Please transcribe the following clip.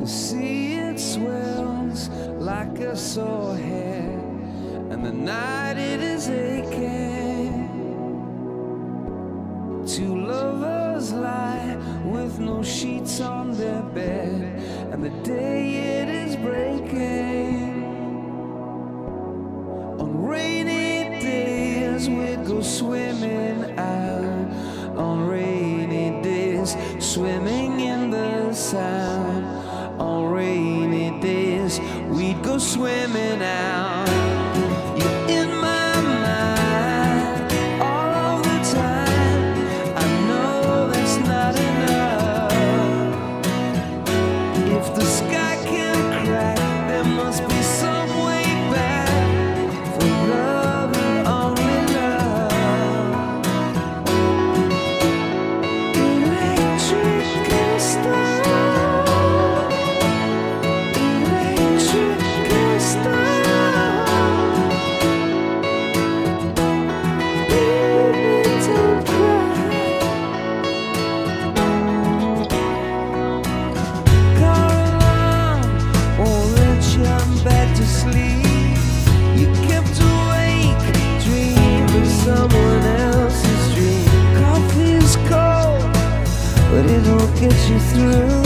The sea, it swells like a sore head, and the night it is aching. Two lovers lie with no sheets on their bed, and the day it is breaking. On rainy days we'd go swimming out, on rainy days swimming in the Sound. On rainy days we'd go swimming out. You're in my mind all of the time. I know that's not enough. If the sky can crack, there must be some way back for love and only love. Electric star. Back to sleep, you kept awake, dreaming someone else's dream. Coffee is cold, but it won't get you through.